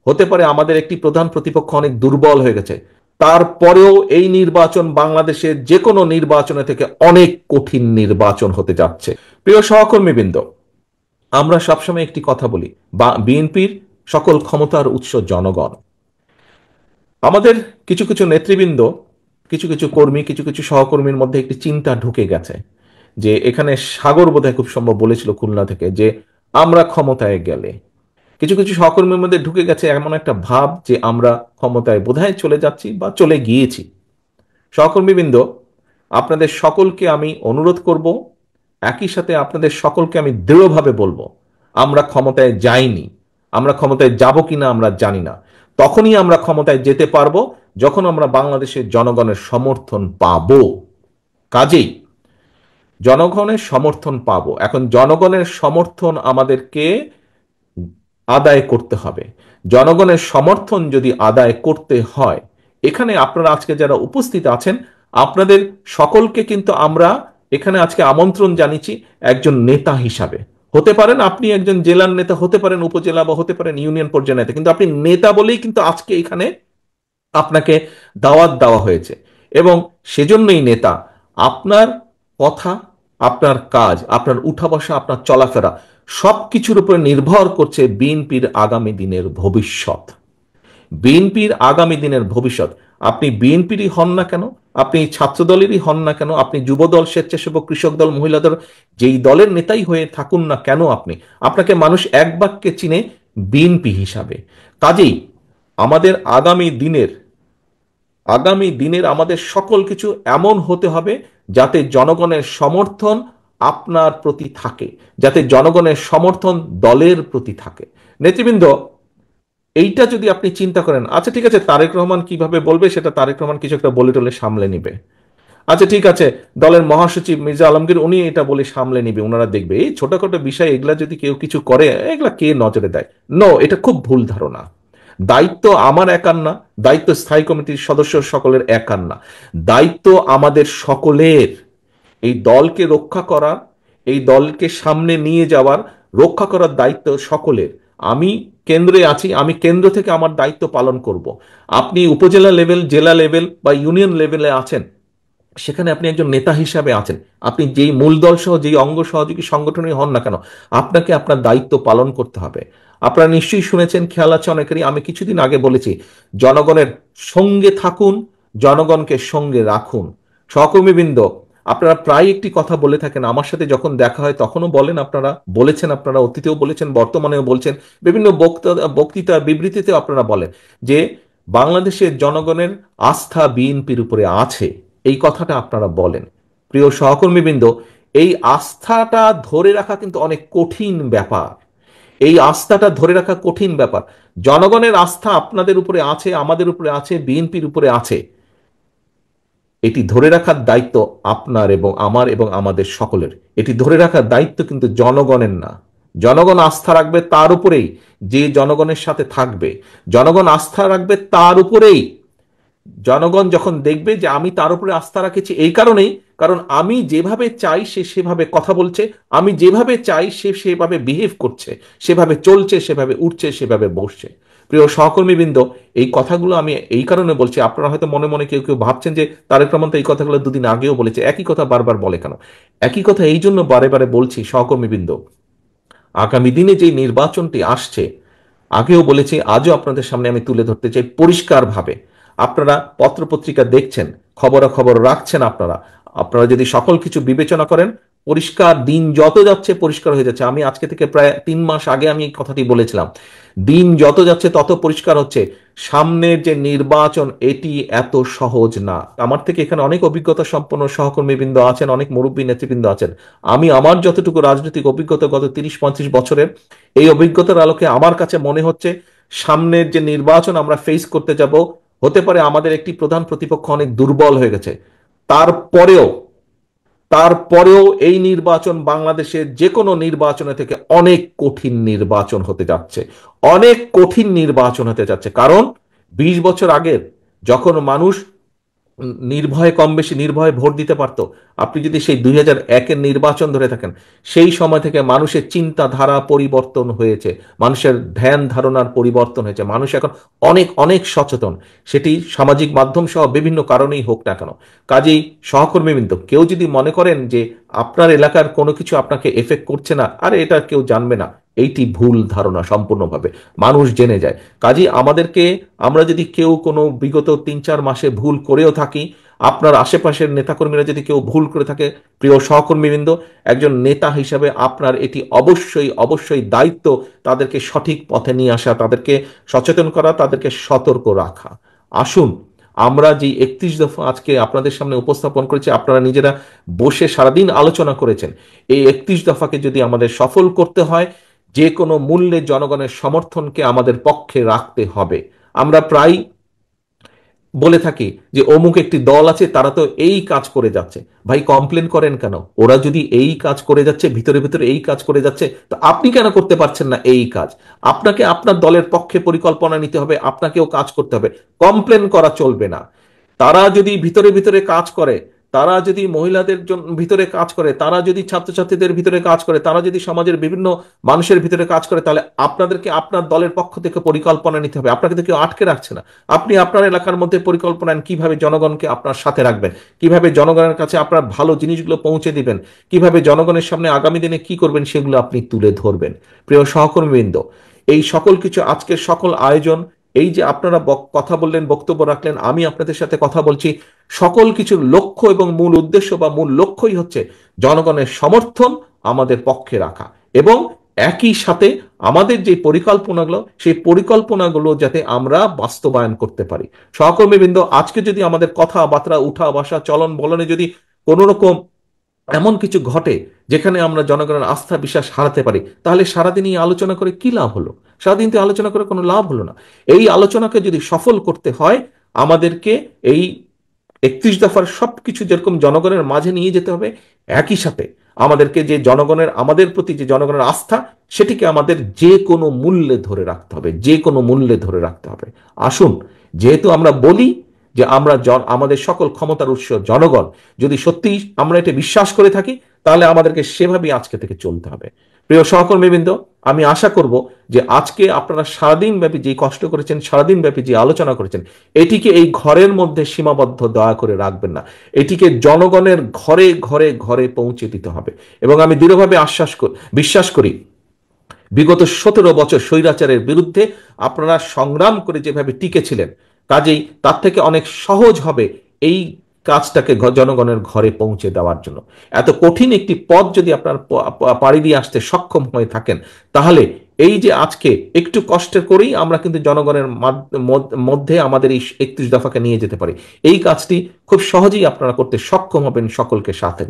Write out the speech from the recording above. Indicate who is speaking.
Speaker 1: হতে পারে আমাদের একটি প্রধান প্রতিপক্ষ অনেক দুর্বল হয়ে গেছে, তারপরেও এই নির্বাচন বাংলাদেশের যে কোনো নির্বাচনের থেকে অনেক কঠিন নির্বাচন হতে যাচ্ছে। প্রিয় সহকর্মীবৃন্দ, আমরা সবসময় একটি কথা বলি, বা বিএনপির সকল ক্ষমতার উৎস জনগণ। আমাদের কিছু কিছু নেতৃবৃন্দ, কিছু কিছু কর্মী, কিছু কিছু সহকর্মীর মধ্যে একটি চিন্তা ঢুকে গেছে যে এখানে সাগর বোধহয় খুব সম্ভব বলেছিল খুলনা থেকে, যে আমরা ক্ষমতায় গেলে, কিছু কিছু সহকর্মীর মধ্যে ঢুকে গেছে এমন একটা ভাব যে আমরা ক্ষমতায় বোধহয় চলে যাচ্ছি বা চলে গিয়েছি। সহকর্মীবৃন্দ, আপনাদের সকলকে আমি অনুরোধ করব, একই সাথে আপনাদের সকলকে আমি দৃঢ়ভাবে বলবো, আমরা ক্ষমতায় যাইনি। আমরা ক্ষমতায় যাব কিনা আমরা জানি না। তখনই আমরা ক্ষমতায় যেতে পারবো যখন আমরা বাংলাদেশের জনগণের সমর্থন পাবো। কাজেই জনগণের সমর্থন পাবো। এখন জনগণের সমর্থন আমাদেরকে আদায় করতে হবে। জনগণের সমর্থন যদি আদায় করতে হয়, এখানে আপনারা আজকে যারা উপস্থিত আছেন, আপনাদের সকলকে কিন্তু আমরা এখানে আজকে আমন্ত্রণ জানিয়েছি একজন নেতা হিসাবে। হতে পারেন আপনি একজন জেলার নেতা, হতে পারেন উপজেলা, বা হতে পারেন ইউনিয়ন পর্যায়ের নেতা, কিন্তু আপনি নেতা বলেই কিন্তু আজকে এখানে আপনাকে দাওয়াত দেওয়া হয়েছে। এবং সেজন্যই নেতা, আপনার কথা, আপনার কাজ, আপনার উঠা বসা, আপনার চলাফেরা সবকিছুর উপরে নির্ভর করছে বিএনপির আগামী দিনের ভবিষ্যৎ। বিএনপির আগামী দিনের ভবিষ্যৎ। আপনি বিএনপিরই হন না কেন, আপনি ছাত্র দলেরই হন না কেন, আপনি যুবদল, স্বেচ্ছাসেবক, কৃষক দল, মহিলা দল, যেই দলের নেতাই হয়ে থাকুন না কেন, আপনাকে মানুষ এক বাক্যে চিনে বিএনপি হিসাবে। কাজেই আমাদের আগামী দিনের আমাদের সকল কিছু এমন হতে হবে যাতে জনগণের সমর্থন আপনার প্রতি থাকে, যাতে জনগণের সমর্থন দলের প্রতি থাকে। নেতৃবৃন্দ, এইটা যদি আপনি চিন্তা করেন, আচ্ছা ঠিক আছে, তারেক রহমান কিভাবে বলবে সেটা তারেক রহমান কিছু একটা বলে টলে সামলে নিবে। আচ্ছা ঠিক আছে, দলের মহাসচিব মির্জা আলমগীর উনি এটা বলে সামলে নিবে, ওনারা দেখবে। এই ছোটখাটো বিষয় এগুলা যদি কেউ কিছু করে, এগুলা কে নজরে দেয়? নো, এটা খুব ভুল ধারণা। দায়িত্ব আমার একার না, দায়িত্ব স্থায়ী কমিটির সদস্য সকলের একার না, দায়িত্ব আমাদের সকলের। এই দলকে রক্ষা করা, এই দলকে সামনে নিয়ে যাওয়ার, রক্ষা করার দায়িত্ব সকলের। আমি কেন্দ্রে আছি, আমি কেন্দ্র থেকে আমার দায়িত্ব পালন করব। আপনি উপজেলা লেভেল, জেলা লেভেল বা ইউনিয়ন লেভেলে আছেন, সেখানে আপনি একজন নেতা হিসাবে আছেন। আপনি যেই মূল দল সহ যেই অঙ্গ সহযোগী সংগঠনই হন না কেন, আপনাকে আপনার দায়িত্ব পালন করতে হবে। আপনারা নিশ্চয়ই শুনেছেন, খেয়াল আছে অনেকেরই, আমি কিছুদিন আগে বলেছি, জনগণের সঙ্গে থাকুন, জনগণকে সঙ্গে রাখুন। সহকর্মীবৃন্দ, আপনারা প্রায় একটি কথা বলে থাকেন, আমার সাথে যখন দেখা হয় তখনও বলেন, আপনারা বলেছেন, আপনারা অতীতেও বলেছেন, বর্তমানেও বলছেন, বিভিন্ন বক্তৃতা বিবৃতিতেও আপনারা বলেন যে বাংলাদেশের জনগণের আস্থা বিএনপির উপরে আছে। এই কথাটা আপনারা বলেন। প্রিয় সহকর্মীবৃন্দ, এই আস্থাটা ধরে রাখা কিন্তু অনেক কঠিন ব্যাপার। এই আস্থাটা ধরে রাখা কঠিন ব্যাপার। জনগণের আস্থা আপনাদের উপরে আছে, আমাদের উপরে আছে, বিএনপির উপরে আছে। এটি ধরে রাখার দায়িত্ব আপনার এবং আমার এবং আমাদের সকলের। এটি ধরে রাখার দায়িত্ব কিন্তু জনগণের না। জনগণ আস্থা রাখবে তার উপরেই যে জনগণের সাথে থাকবে। জনগণ আস্থা রাখবে তার উপরেই, জনগণ যখন দেখবে যে আমি তার উপরে আস্থা রাখেছি এই কারণেই, কারণ আমি যেভাবে চাই সে সেভাবে কথা বলছে, আমি যেভাবে চাই সে সেভাবে বিহেভ করছে, সেভাবে চলছে, সেভাবে উঠছে, সেভাবে বসছে। প্রিয় সহকর্মীবৃন্দ, এই কথাগুলো আমি এই কারণে বলছি, আপনারা হয়তো মনে মনে কেউ কেউ ভাবছেন যে তারেক রহমান তো এই কথাগুলো দুদিন আগেও বলেছে, একই কথা বারবার বলে কেন? একই কথা এই জন্য বারে বারে বলছি সহকর্মীবৃন্দ, আগামী দিনে যে নির্বাচনটি আসছে, আগেও বলেছি, আজও আপনাদের সামনে আমি তুলে ধরতে চাই পরিষ্কারভাবে। আপনারা পত্রপত্রিকা দেখছেন, খবরাখবর রাখছেন, আপনারা আপনারা যদি সকল কিছু বিবেচনা করেন, পরিষ্কার, দিন যত যাচ্ছে পরিষ্কার হয়ে যাচ্ছে। আমি আজকে থেকে প্রায় 3 মাস আগে আমি এই কথাটি বলেছিলাম, দিন যত যাচ্ছে তত পরিষ্কার হচ্ছে সামনের যে নির্বাচন, এটি এত সহজ না। আমার থেকে এখানে অনেক অভিজ্ঞতা সম্পন্ন সহকর্মীবৃন্দ আছেন, অনেক মুরব্বী নেতৃবৃন্দ আছেন। আমি আমার যতটুকু রাজনৈতিক অভিজ্ঞতা গত 30-35 বছরের, এই অভিজ্ঞতার আলোকে আমার কাছে মনে হচ্ছে সামনের যে নির্বাচন আমরা ফেস করতে যাব, হতে পারে আমাদের একটি প্রধান প্রতিপক্ষ অনেক দুর্বল হয়ে গেছে, তারপরেও তারপরেও এই নির্বাচন বাংলাদেশের যে কোনো নির্বাচনের থেকে অনেক কঠিন নির্বাচন হতে যাচ্ছে। অনেক কঠিন নির্বাচন হতে যাচ্ছে। কারণ 20 বছর আগের যখন মানুষ নির্ভয়ে কম বেশি নির্ভয়ে ভোট দিতে পারতো। আপনি যদি সেই 2001-এর নির্বাচন ধরে থাকেন, সেই সময় থেকে মানুষের চিন্তাধারা পরিবর্তন হয়েছে, মানুষের ধ্যান ধারণার পরিবর্তন হয়েছে, মানুষ এখন অনেক অনেক সচেতন, সেটি সামাজিক মাধ্যম সহ বিভিন্ন কারণেই হোক না কেন। কাজেই সহকর্মীবৃন্দ, কেউ যদি মনে করেন যে আপনার এলাকার কোনো কিছু আপনাকে এফেক্ট করছে না, আরে এটা কেউ জানবে না, এইটি ভুল ধারণা সম্পূর্ণভাবে, মানুষ জেনে যায়। কাজেই আমাদেরকে, আমরা যদি কেউ কোনো বিগত 3-4 মাসে ভুল করেও থাকি, আপনার আশেপাশের নেতাকর্মীরা যদি কেউ ভুল করে থাকে, প্রিয় সহকর্মীবৃন্দ, একজন নেতা হিসাবে আপনার এটি অবশ্যই অবশ্যই দায়িত্ব তাদেরকে সঠিক পথে নিয়ে আসা, তাদেরকে সচেতন করা, তাদেরকে সতর্ক রাখা। আসুন, আমরা যে 31 দফা আজকে আপনাদের সামনে উপস্থাপন করেছি, আপনারা নিজেরা বসে সারাদিন আলোচনা করেছেন, এই 31 দফাকে যদি আমাদের সফল করতে হয়, যে কোনো মূল্যে জনগণের সমর্থনকে আমাদের পক্ষে রাখতে হবে। আমরা প্রায় বলে থাকি যে অমুক একটি দল আছে, তারা তো এই কাজ করে যাচ্ছে। ভাই, কমপ্লেন করেন কেন? ওরা যদি এই কাজ করে যাচ্ছে, ভিতরে ভিতরে এই কাজ করে যাচ্ছে, তো আপনি কেন করতে পারছেন না এই কাজ? আপনাকে আপনার দলের পক্ষে পরিকল্পনা নিতে হবে, আপনাকেও কাজ করতে হবে, কমপ্লেন করা চলবে না। তারা যদি ভিতরে ভিতরে কাজ করে, তারা যদি মহিলাদের জন্য ভিতরে কাজ করে, তারা যদি ছাত্রছাত্রীদের ভিতরে কাজ করে, তারা যদি সমাজের বিভিন্ন মানুষের ভিতরে কাজ করে, তাহলে আপনাদেরকে আপনার দলের পক্ষ থেকে পরিকল্পনা নিতে হবে। আপনাকে তো কেউ আটকে রাখছে না। আপনি আপনার এলাকার মধ্যে পরিকল্পনা নেন, কিভাবে জনগণকে আপনার সাথে রাখবেন, কিভাবে জনগণের কাছে আপনার ভালো জিনিসগুলো পৌঁছে দিবেন, কিভাবে জনগণের সামনে আগামী দিনে কি করবেন সেগুলো আপনি তুলে ধরবেন। প্রিয় সহকর্মীবৃন্দ, এই সকল কিছু, আজকের সকল আয়োজন, এই যে আপনারা কথা বললেন, বক্তব্য রাখলেন, আমি আপনাদের সাথে কথা বলছি, সকল কিছুর লক্ষ্য এবং মূল উদ্দেশ্য বা মূল লক্ষ্যই হচ্ছে জনগণের সমর্থন আমাদের পক্ষে রাখা, এবং একই সাথে আমাদের যে পরিকল্পনাগুলো, সেই পরিকল্পনাগুলো যাতে আমরা বাস্তবায়ন করতে পারি। সহকর্মীবৃন্দ, আজকে যদি আমাদের কথাবার্তা, উঠা বসা, চলন বলনে যদি কোনো রকম এমন কিছু ঘটে যেখানে আমরা জনগণের আস্থা বিশ্বাস হারাতে পারি, তাহলে সারাদিন এই আলোচনা করে কি লাভ হলো? সারাদিন তো আলোচনা করে কোনো লাভ হলো না। এই আলোচনাকে যদি সফল করতে হয়, আমাদেরকে এই 31 দফার সবকিছু যেরকম জনগণের মাঝে নিয়ে যেতে হবে, একই সাথে আমাদেরকে যে জনগণের, আমাদের প্রতি যে জনগণের আস্থা, সেটিকে আমাদের যে কোনো মূল্যে ধরে রাখতে হবে, যে কোনো মূল্যে ধরে রাখতে হবে। আসুন, যেহেতু আমরা বলি যে আমরা আমাদের সকল ক্ষমতার উৎস জনগণ, যদি সত্যি আমরা এটা বিশ্বাস করে থাকি, তাহলে আমাদেরকে সেভাবেই আজকে থেকে চলতে হবে। প্রিয় সহকর্মীবৃন্দ, আমি আশা করব যে আজকে আপনারা সারাদিন ব্যাপী যে কষ্ট করেছেন, সারাদিন ব্যাপী যে আলোচনা করেছেন, এটিকে এই ঘরের মধ্যে সীমাবদ্ধ দয়া করে রাখবেন না, এটিকে জনগণের ঘরে ঘরে ঘরে পৌঁছে দিতে হবে। এবং আমি দৃঢ়ভাবে বিশ্বাস করি, বিগত 17 বছর স্বৈরাচারের বিরুদ্ধে আপনারা সংগ্রাম করে যেভাবে টিকেছিলেন, কাজেই তার থেকে অনেক সহজ হবে এই কাজটাকে জনগণের ঘরে পৌঁছে দেওয়ার জন্য। এত কঠিন একটি পথ যদি আপনার পাড়ি দিয়ে আসতে সক্ষম হয়ে থাকেন, তাহলে এই যে আজকে একটু কষ্টের করেই আমরা কিন্তু জনগণের মধ্যে আমাদের এই 31 দফাকে নিয়ে যেতে পারি, এই কাজটি খুব সহজেই আপনারা করতে সক্ষম হবেন সকলকে সাথে নিয়ে।